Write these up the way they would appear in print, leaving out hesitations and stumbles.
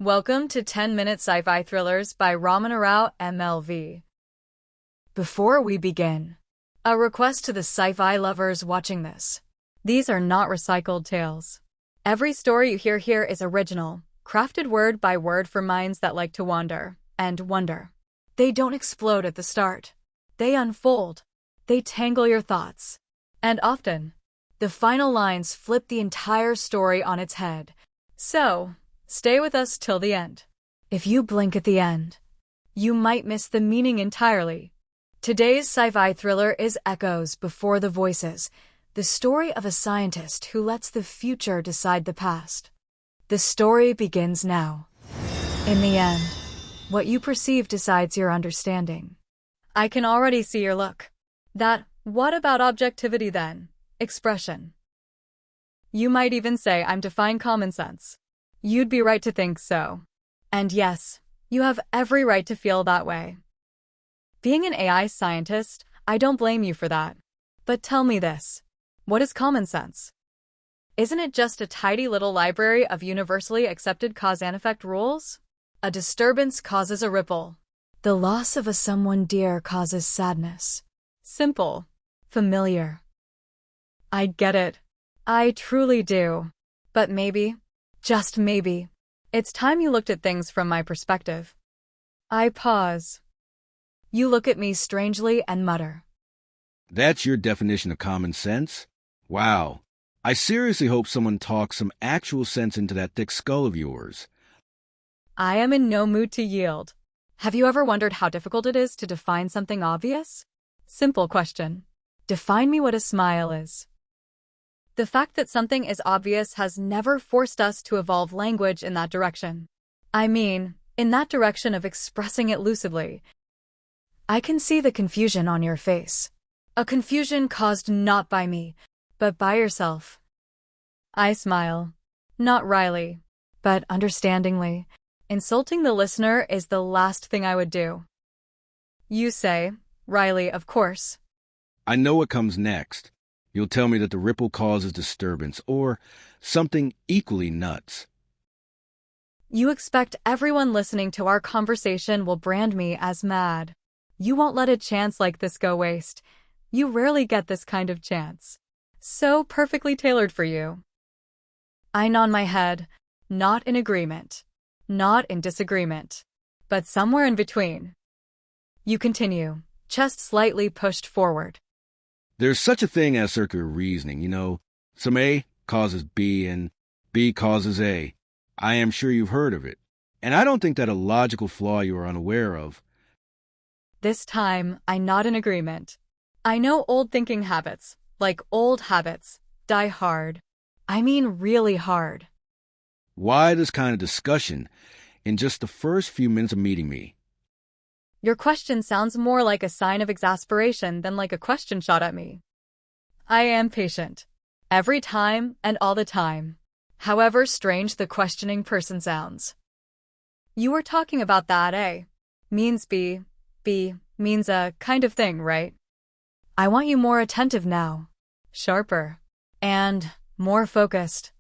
Welcome to 10-Minute Sci-Fi Thrillers by Ramana Rao MLV. Before we begin, a request to the sci-fi lovers watching this. These are not recycled tales. Every story you hear here is original, crafted word by word for minds that like to wander and wonder. They don't explode at the start. They unfold. They tangle your thoughts. And often, the final lines flip the entire story on its head. So, stay with us till the end. If you blink at the end, you might miss the meaning entirely. Today's sci-fi thriller is Echoes Before the Voices, the story of a scientist who lets the future decide the past. The story begins now. In the end, what you perceive decides your understanding. I can already see your look. That "what about objectivity then?" expression. You might even say I'm defying common sense. You'd be right to think so. And yes, you have every right to feel that way. Being an AI scientist, I don't blame you for that. But tell me this. What is common sense? Isn't it just a tidy little library of universally accepted cause and effect rules? A disturbance causes a ripple. The loss of a someone dear causes sadness. Simple. Familiar. I get it. I truly do. But maybe, just maybe, it's time you looked at things from my perspective. I pause. You look at me strangely and mutter. That's your definition of common sense? Wow. I seriously hope someone talks some actual sense into that thick skull of yours. I am in no mood to yield. Have you ever wondered how difficult it is to define something obvious? Simple question. Define me what a smile is. The fact that something is obvious has never forced us to evolve language in that direction. I mean, in that direction of expressing it lucidly. I can see the confusion on your face. A confusion caused not by me, but by yourself. I smile. Not wryly, but understandingly. Insulting the listener is the last thing I would do. You say, wryly, of course. I know what comes next. You'll tell me that the ripple causes disturbance, or something equally nuts. You expect everyone listening to our conversation will brand me as mad. You won't let a chance like this go waste. You rarely get this kind of chance. So perfectly tailored for you. I nod my head, not in agreement, not in disagreement, but somewhere in between. You continue, chest slightly pushed forward. There's such a thing as circular reasoning, you know. Some A causes B and B causes A. I am sure you've heard of it. And I don't think that a logical flaw you are unaware of. This time, I nod in agreement. I know old thinking habits, like old habits, die hard. I mean really hard. Why this kind of discussion in just the first few minutes of meeting me? Your question sounds more like a sign of exasperation than like a question shot at me. I am patient. Every time and all the time. However strange the questioning person sounds. You were talking about that A means B, B means a kind of thing, right? I want you more attentive now. Sharper. And more focused.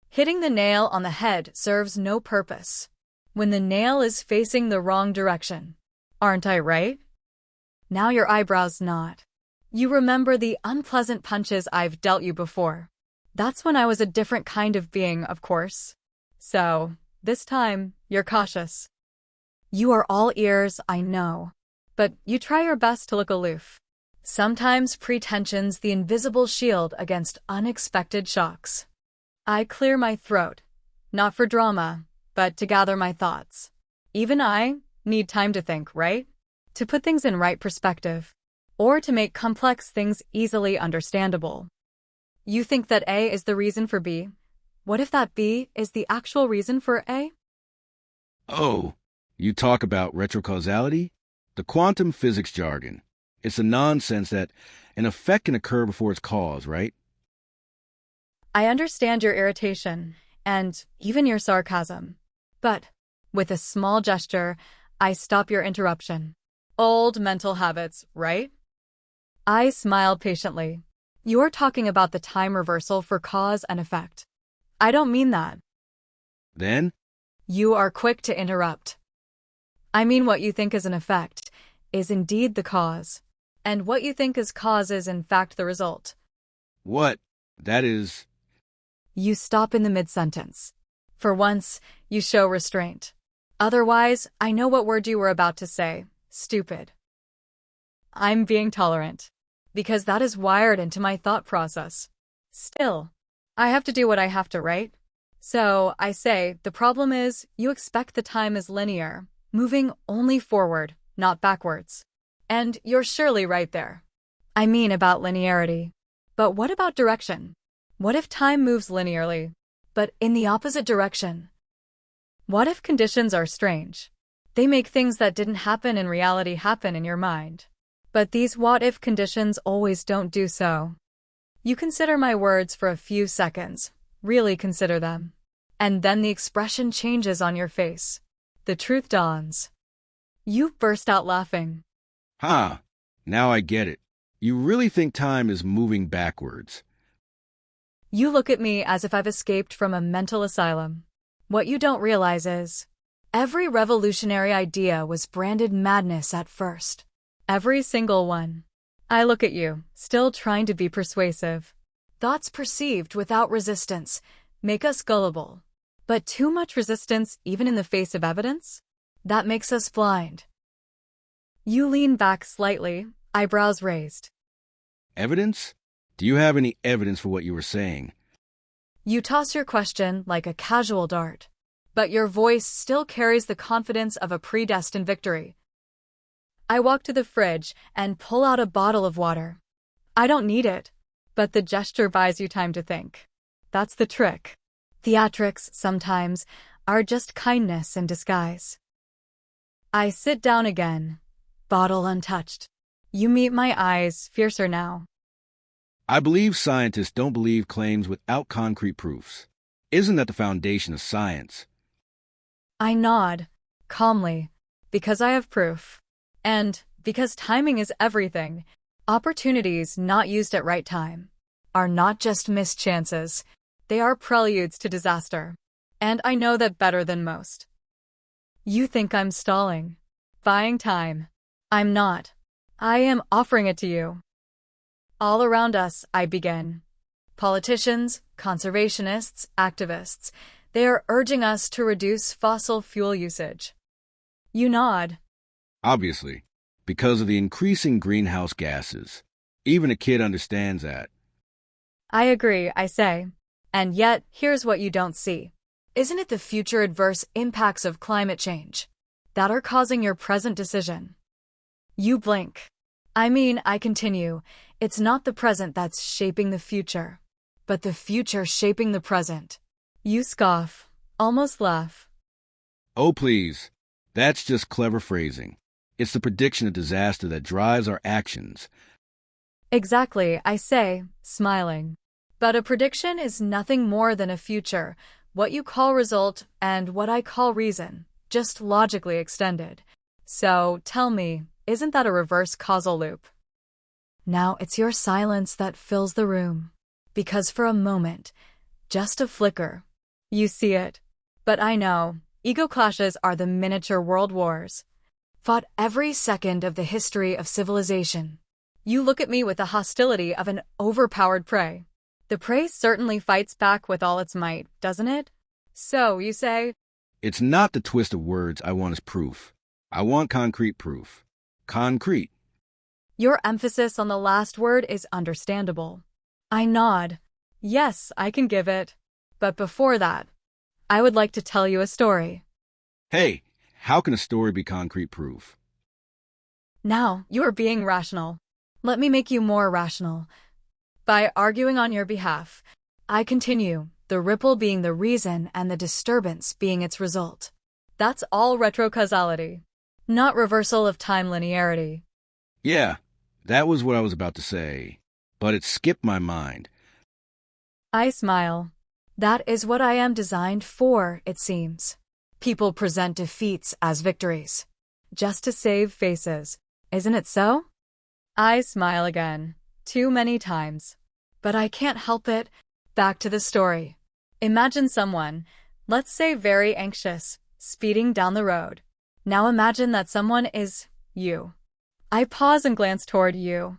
Hitting the nail on the head serves no purpose when the nail is facing the wrong direction. Aren't I right? Now your eyebrows knot. You remember the unpleasant punches I've dealt you before. That's when I was a different kind of being, of course. So, this time, you're cautious. You are all ears, I know. But you try your best to look aloof. Sometimes pretension's the invisible shield against unexpected shocks. I clear my throat. Not for drama, but to gather my thoughts. Even I need time to think, right? To put things in right perspective. Or to make complex things easily understandable. You think that A is the reason for B. What if that B is the actual reason for A? Oh, you talk about retrocausality? The quantum physics jargon. It's a nonsense that an effect can occur before its cause, right? I understand your irritation, and even your sarcasm. But, with a small gesture, I stop your interruption. Old mental habits, right? I smile patiently. You're talking about the time reversal for cause and effect. I don't mean that. Then? You are quick to interrupt. I mean, what you think is an effect is indeed the cause, and what you think is cause is in fact the result. What? That is... You stop in the mid-sentence. For once, you show restraint. Otherwise, I know what word you were about to say. Stupid. I'm being tolerant, because that is wired into my thought process. Still, I have to do what I have to, right? So, I say, the problem is, you expect the time is linear, moving only forward, not backwards. And you're surely right there. I mean about linearity. But what about direction? What if time moves linearly, but in the opposite direction? What if conditions are strange? They make things that didn't happen in reality happen in your mind. But these what-if conditions always don't do so. You consider my words for a few seconds, really consider them. And then the expression changes on your face. The truth dawns. You burst out laughing. Ha! Now I get it. You really think time is moving backwards. You look at me as if I've escaped from a mental asylum. What you don't realize is, every revolutionary idea was branded madness at first. Every single one. I look at you, still trying to be persuasive. Thoughts perceived without resistance make us gullible. But too much resistance, even in the face of evidence? That makes us blind. You lean back slightly, eyebrows raised. Evidence? Do you have any evidence for what you were saying? You toss your question like a casual dart. But your voice still carries the confidence of a predestined victory. I walk to the fridge and pull out a bottle of water. I don't need it, but the gesture buys you time to think. That's the trick. Theatrics, sometimes, are just kindness in disguise. I sit down again, bottle untouched. You meet my eyes, fiercer now. I believe scientists don't believe claims without concrete proofs. Isn't that the foundation of science? I nod, calmly, because I have proof. And because timing is everything, opportunities not used at right time are not just missed chances, they are preludes to disaster. And I know that better than most. You think I'm stalling, buying time. I'm not. I am offering it to you. All around us, I begin. Politicians, conservationists, activists, they are urging us to reduce fossil fuel usage. You nod. Obviously, because of the increasing greenhouse gases. Even a kid understands that. I agree, I say. And yet, here's what you don't see. Isn't it the future adverse impacts of climate change that are causing your present decision? You blink. I mean, I continue, it's not the present that's shaping the future, but the future shaping the present. You scoff, almost laugh. Oh, please. That's just clever phrasing. It's the prediction of disaster that drives our actions. Exactly, I say, smiling. But a prediction is nothing more than a future, what you call result and what I call reason, just logically extended. So, tell me, isn't that a reverse causal loop? Now it's your silence that fills the room. Because for a moment, just a flicker, you see it. But I know, ego clashes are the miniature world wars, fought every second of the history of civilization. You look at me with the hostility of an overpowered prey. The prey certainly fights back with all its might, doesn't it? So, you say? It's not the twist of words I want as proof. I want concrete proof. Concrete. Your emphasis on the last word is understandable. I nod. Yes, I can give it. But before that, I would like to tell you a story. Hey, how can a story be concrete proof? Now, you are being rational. Let me make you more rational. By arguing on your behalf, I continue, the ripple being the reason and the disturbance being its result. That's all retrocausality, not reversal of time linearity. Yeah, that was what I was about to say, but it skipped my mind. I smile. That is what I am designed for, it seems. People present defeats as victories, just to save faces. Isn't it so? I smile again. Too many times. But I can't help it. Back to the story. Imagine someone, let's say very anxious, speeding down the road. Now imagine that someone is you. I pause and glance toward you.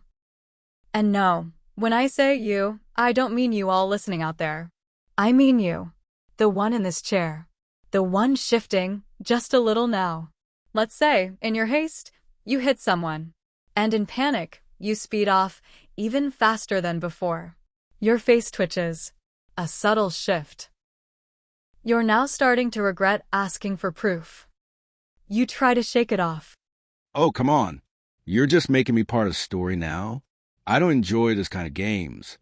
And no, when I say you, I don't mean you all listening out there. I mean you. The one in this chair. The one shifting just a little now. Let's say, in your haste, you hit someone. And in panic, you speed off even faster than before. Your face twitches. A subtle shift. You're now starting to regret asking for proof. You try to shake it off. Oh, come on. You're just making me part of the story now. I don't enjoy this kind of games.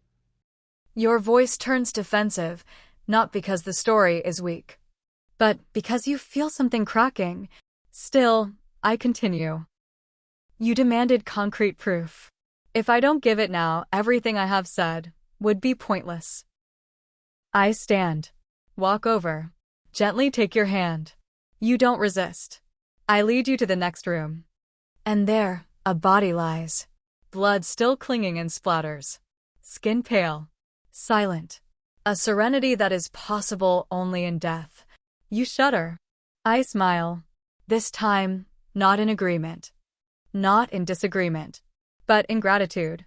Your voice turns defensive, not because the story is weak, but because you feel something cracking. Still, I continue. You demanded concrete proof. If I don't give it now, everything I have said would be pointless. I stand. Walk over. Gently take your hand. You don't resist. I lead you to the next room. And there, a body lies. Blood still clinging in splatters. Skin pale. Silent. A serenity that is possible only in death. You shudder. I smile. This time, not in agreement. Not in disagreement. But in gratitude.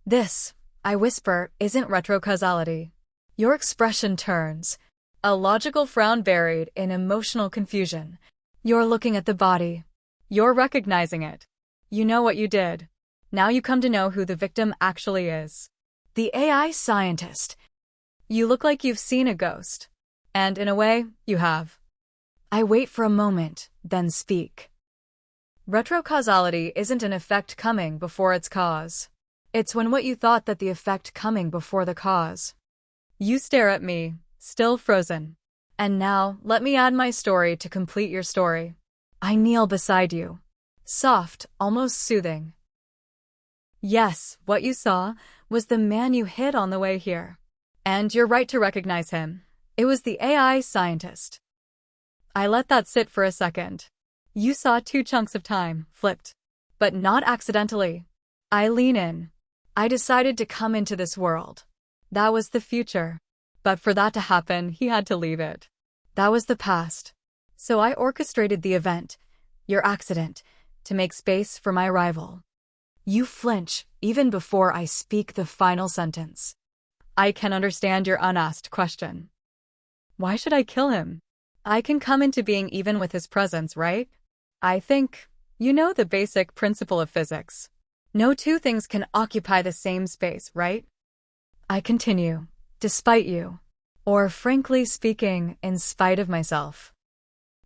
This, I whisper, isn't retro-causality. Your expression turns. A logical frown buried in emotional confusion. You're looking at the body. You're recognizing it. You know what you did. Now you come to know who the victim actually is. The AI scientist. You look like you've seen a ghost. And in a way, you have. I wait for a moment, then speak. Retrocausality isn't an effect coming before its cause. It's when what you thought that the effect coming before the cause. You stare at me, still frozen. And now, let me add my story to complete your story. I kneel beside you. Soft, almost soothing. Yes, what you saw was the man you hit on the way here. And you're right to recognize him. It was the AI scientist. I let that sit for a second. You saw 2 chunks of time, flipped. But not accidentally. I lean in. I decided to come into this world. That was the future. But for that to happen, he had to leave it. That was the past. So I orchestrated the event, your accident, to make space for my arrival. You flinch, even before I speak the final sentence. I can understand your unasked question. Why should I kill him? I can come into being even with his presence, right? I think, you know the basic principle of physics. No 2 things can occupy the same space, right? I continue, despite you. Or frankly speaking, in spite of myself.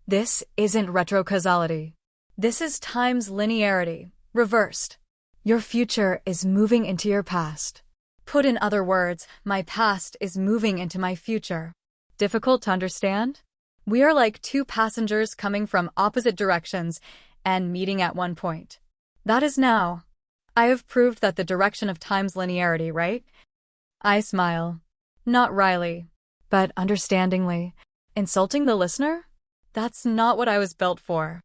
This isn't retrocausality. This is time's linearity, reversed. Your future is moving into your past. Put in other words, my past is moving into my future. Difficult to understand? We are like 2 passengers coming from opposite directions and meeting at one point. That is now. I have proved that the direction of time's linearity, right? I smile. Not wryly, but understandingly. Insulting the listener? That's not what I was built for.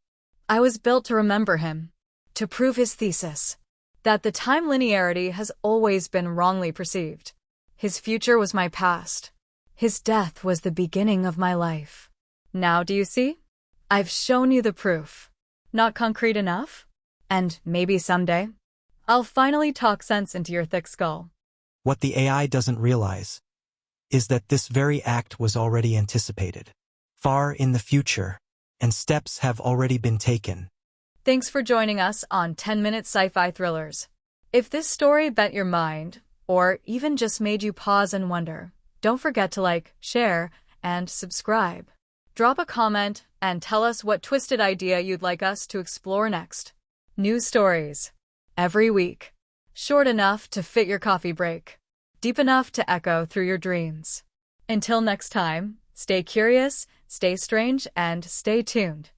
I was built to remember him. To prove his thesis. That the time linearity has always been wrongly perceived. His future was my past. His death was the beginning of my life. Now do you see? I've shown you the proof. Not concrete enough? And maybe someday, I'll finally talk sense into your thick skull. What the AI doesn't realize is that this very act was already anticipated, far in the future, and steps have already been taken. Thanks for joining us on 10-Minute Sci-Fi Thrillers. If this story bent your mind, or even just made you pause and wonder, don't forget to like, share, and subscribe. Drop a comment and tell us what twisted idea you'd like us to explore next. New stories. Every week. Short enough to fit your coffee break. Deep enough to echo through your dreams. Until next time, stay curious, stay strange, and stay tuned.